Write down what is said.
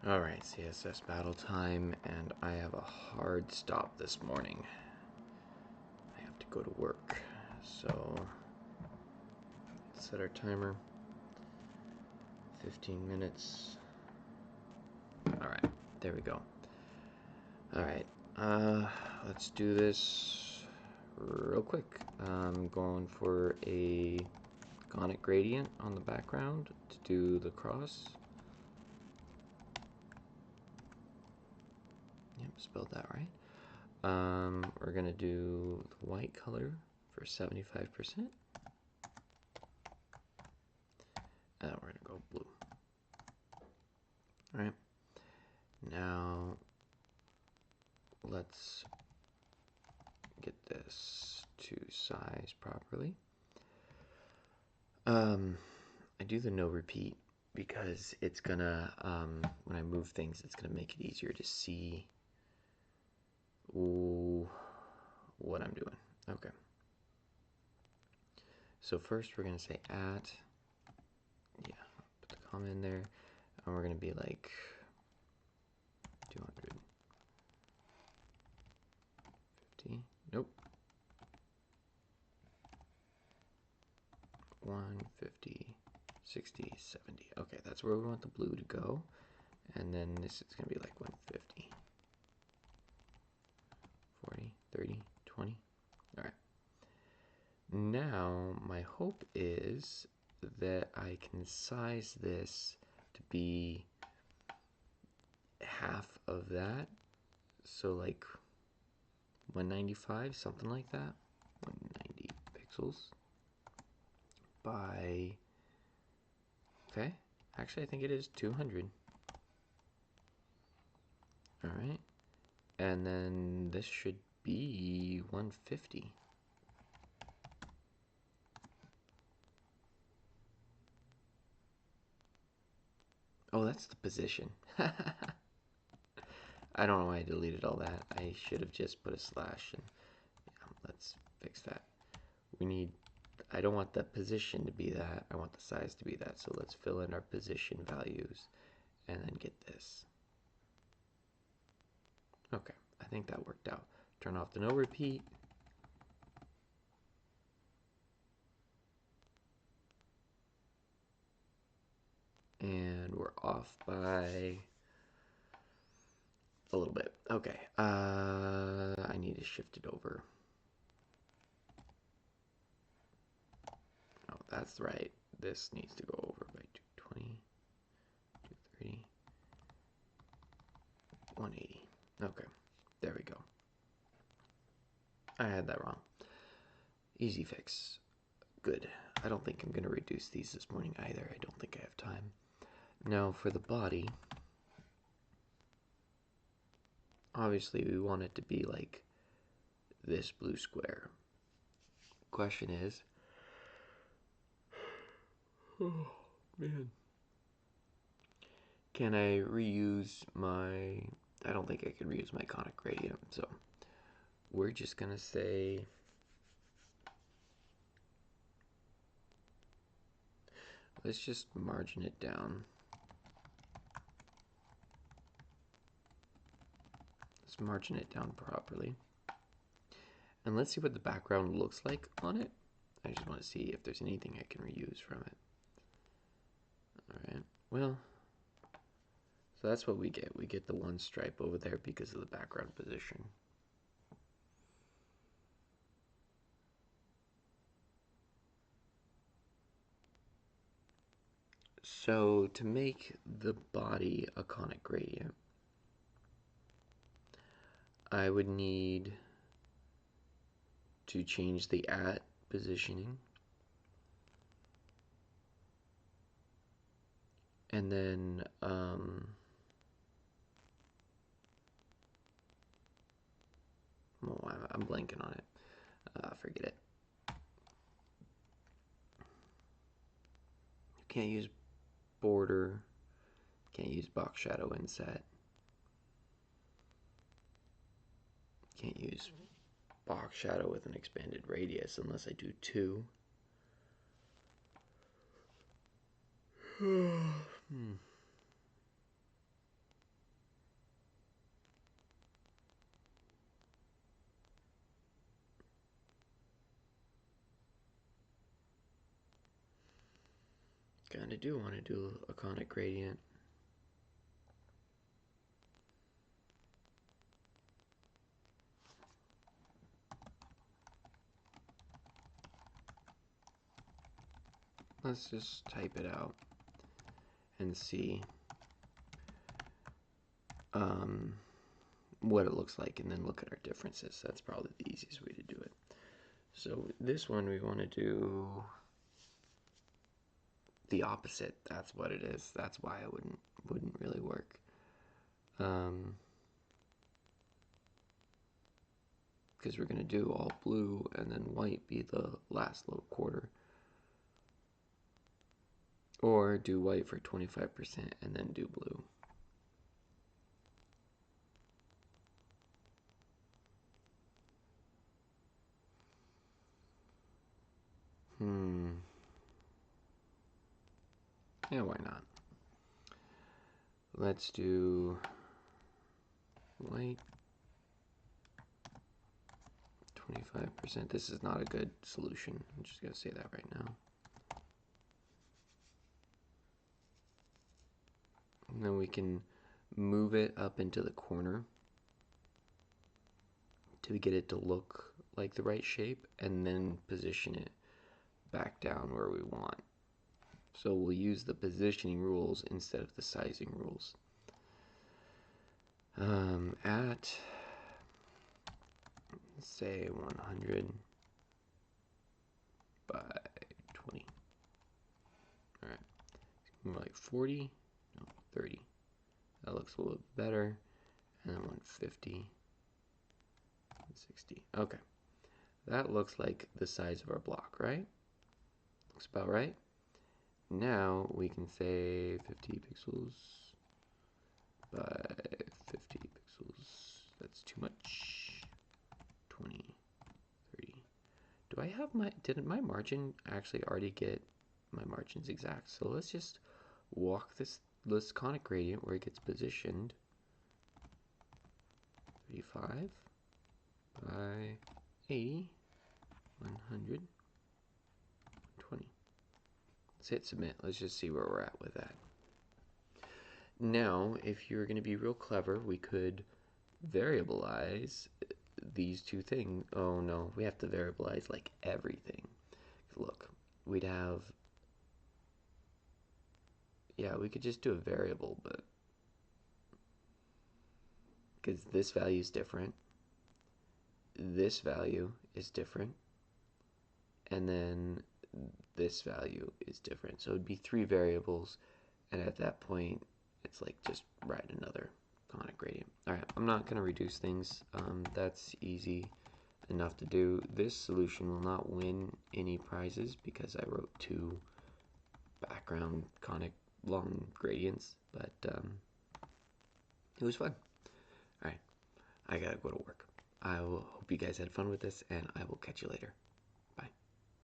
Alright, CSS battle time, and I have a hard stop this morning. I have to go to work, so let's set our timer. 15 minutes. Alright, there we go. Alright, let's do this real quick. I'm going for a conic gradient on the background to do the cross. Yep, spelled that right. We're gonna do the white color for 75%. And we're gonna go blue. All right. Now let's get this to size properly. I do the no repeat because it's gonna, when I move things, it's gonna make it easier to see what I'm doing. Okay. So first we're gonna say at, yeah, put the comma in there, and we're gonna be like 250. Nope. 150, 60, 70. Okay, that's where we want the blue to go. And then this is going to be like 150, 40, 30, 20. All right. Now, my hope is that I can size this to be half of that. So like 195, something like that. 190 pixels by, okay, actually I think it is 200. All right, and then this should be 150. Oh, that's the position. I don't know why I deleted all that. I should have just put a slash, and let's fix that. We need, I don't want the position to be that. I want the size to be that. So let's fill in our position values and then get this. Okay, I think that worked out. Turn off the no repeat. And we're off by a little bit. Okay, I need to shift it over. Oh, that's right. This needs to go over by 220, 230, 180. Okay, there we go. I had that wrong. Easy fix. Good. I don't think I'm going to reduce these this morning either. I don't think I have time. Now for the body, obviously we want it to be like this blue square. Question is, oh man, can I reuse my, I don't think I can reuse my conic gradient, so we're just gonna say, let's just margin it down. Let's margin it down properly. And let's see what the background looks like on it. I just want to see if there's anything I can reuse from it. Alright, well, so that's what we get. We get the one stripe over there because of the background position. So to make the body a conic gradient, I would need to change the at positioning, and then oh, I'm blanking on it. Forget it. You can't use border, can't use box shadow inset, can't use box shadow with an expanded radius unless I do 2. Kinda do want to do a conic gradient. Let's just type it out and see what it looks like, and then look at our differences. That's probably the easiest way to do it. So this one we want to do the opposite. That's what it is. That's why it wouldn't really work. Because we're going to do all blue and then white be the last little quarter. Or do white for 25% and then do blue. Yeah, why not? Let's do white 25%. This is not a good solution. I'm just going to say that right now. And then we can move it up into the corner to get it to look like the right shape, and then position it back down where we want. So we'll use the positioning rules instead of the sizing rules. At, say, 100 by 20. All right, more like 40, no, 30. That looks a little bit better. And then 150, 60. Okay, that looks like the size of our block, right? Looks about right. Now we can say 50 pixels by 50 pixels. That's too much. 20, 30. Do I have did my margin actually already get my margins exact? So let's just walk this conic gradient where it gets positioned. 35 by 80, 100, 20. Let's hit submit. Let's just see where we're at with that. Now, if you're going to be real clever, we could variabilize these two things. Oh no, we have to variabilize like everything. Look, we'd have, yeah, we could just do a variable, but because this value is different, this value is different, and then this value is different. So it'd be 3 variables, and at that point, it's like just write another conic gradient. All right, I'm not going to reduce things. That's easy enough to do. This solution will not win any prizes because I wrote 2 background conic long gradients, but it was fun. All right, I gotta go to work. I will hope you guys had fun with this, and I will catch you later.